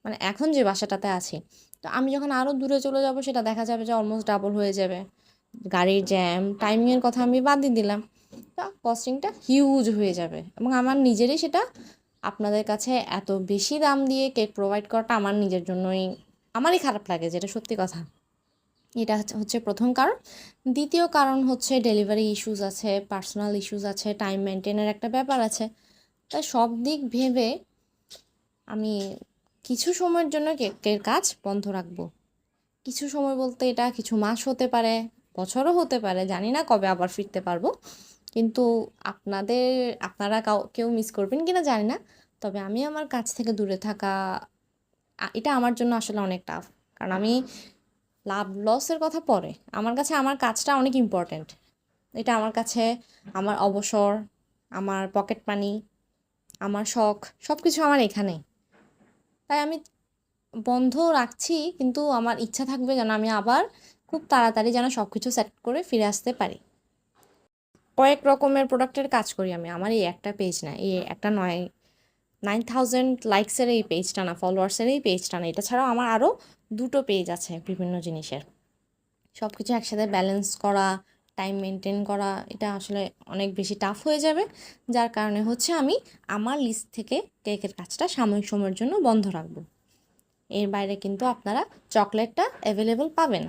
মানে এখন যে বাসাটাতে আছি। তো আমি যখন আরও দূরে চলে যাব সেটা দেখা যাবে যে অলমোস্ট ডাবল হয়ে যাবে। গাড়ির জ্যাম, টাইমিংয়ের কথা আমি বাদই দিলাম। তো কস্টিংটা হিউজ হয়ে যাবে এবং আমার নিজেরই সেটা আপনাদের কাছে এত বেশি দাম দিয়ে কেক প্রোভাইড করাটা আমার নিজের জন্যই আমারই খারাপ লাগে, যেটা সত্যি কথা। এটা হচ্ছে প্রথম কারণ। দ্বিতীয় কারণ হচ্ছে ডেলিভারি ইস্যুস আছে, পার্সোনাল ইস্যুস আছে, টাইম মেনটেনের একটা ব্যাপার আছে। তাই সব দিক ভেবে আমি কিছু সময়ের জন্য কেকের কাজ বন্ধ রাখবো। কিছু সময় বলতে এটা কিছু মাস হতে পারে, বছরও হতে পারে, জানি না কবে আবার ফিরতে পারবো। কিন্তু আপনারা কেউ মিস করবেন কিনা জানি না। তবে আমি আমার কাছ থেকে দূরে থাকা, এটা আমার জন্য আসলে অনেক টাফ। কারণ আমি লাভ লসের কথা পরে, আমার কাছে আমার কাজটা অনেক ইম্পর্ট্যান্ট। এটা আমার কাছে আমার অবসর, আমার পকেট মানি, আমার শখ, সব কিছু আমার এখানে। তাই আমি বন্ধ রাখছি, কিন্তু আমার ইচ্ছা থাকবে যেন আমি আবার খুব তাড়াতাড়ি যেন সব কিছু সেট করে ফিরে আসতে পারি। কয়েক রকমের প্রোডাক্টের কাজ করি আমি, আমার এই একটা পেজ না, এই একটা নয়, 9000 লাইকসের এই পেজটা না, ফলোয়ার্সের এই পেজটা না, এটা ছাড়াও আমার আরও দুটো পেজ আছে বিভিন্ন জিনিসের। সব কিছু একসাথে ব্যালেন্স করা, টাইম মেনটেন করা, এটা আসলে অনেক বেশি টাফ হয়ে যাবে। যার কারণে হচ্ছে আমি আমার লিস্ট থেকে কেকের কাজটা সাময়িক সময়ের জন্য বন্ধ রাখবো। এর বাইরে কিন্তু আপনারা চকলেটটা অ্যাভেলেবল পাবেন,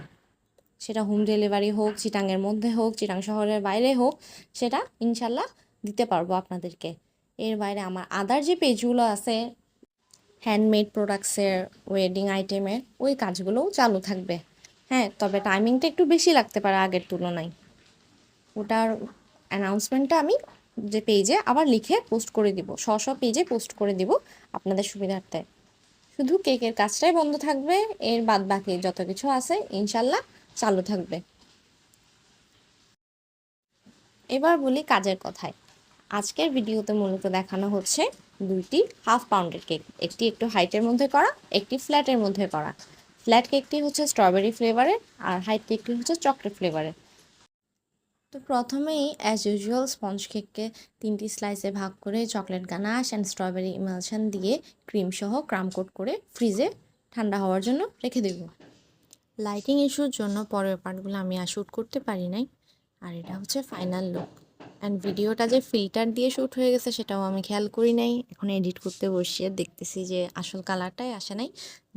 সেটা হোম ডেলিভারি হোক, চিটাংয়ের মধ্যে হোক, চিটাং শহরের বাইরে হোক, সেটা ইনশাল্লাহ দিতে পারবো আপনাদেরকে। এর বাইরে আমার আদার যে পেজগুলো আছে হ্যান্ডমেড প্রোডাক্টসের, ওয়েডিং আইটেমের, ওই কাজগুলোও চালু থাকবে। হ্যাঁ, তবে টাইমিংটা একটু বেশি লাগতে পারে আগের তুলনায়। ওটার অ্যানাউন্সমেন্টটা আমি যে পেজে আবার লিখে পোস্ট করে দিব, স্ব পেজে পোস্ট করে দিব আপনাদের সুবিধার্থে। শুধু কেকের কাজটাই বন্ধ থাকবে, এর বাদ বাকি যত কিছু আছে ইনশাল্লাহ চালু থাকবে। এবার বলি কাজের কথায়। আজকের ভিডিওতে মূলত দেখানো হচ্ছে দুইটি হাফ পাউন্ডের কেক, একটি একটু হাইটের মধ্যে করা, একটি ফ্ল্যাটের মধ্যে করা। ফ্ল্যাট কেকটি হচ্ছে স্ট্রবেরি ফ্লেভারের আর হাইট কেকটি হচ্ছে চকলেট ফ্লেভারের। তো প্রথমেই অ্যাজ ইউজুয়াল স্পঞ্জ কেককে 3টি স্লাইসে ভাগ করে chocolate ganache and strawberry emulsion দিয়ে ক্রিম সহ ক্রাম কোট করে ফ্রিজে ঠান্ডা হওয়ার জন্য রেখে দেব। লাইটিং ইস্যুর জন্য পরের পার্টগুলো আমি আর শ্যুট করতে পারি নাই। আর এটা হচ্ছে ফাইনাল লুক। অ্যান্ড ভিডিওটা যে ফিল্টার দিয়ে শ্যুট হয়ে গেছে সেটাও আমি খেয়াল করি নাই। এখন এডিট করতে বসিয়ে দেখতেছি যে আসল কালারটাই আসে নাই,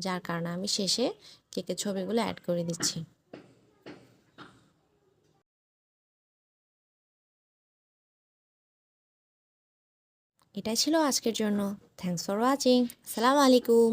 যার কারণে আমি শেষে কেকের ছবিগুলো অ্যাড করে দিচ্ছি। এটাই ছিল আজকের জন্য। Thanks for watching. আসসালামু আলাইকুম।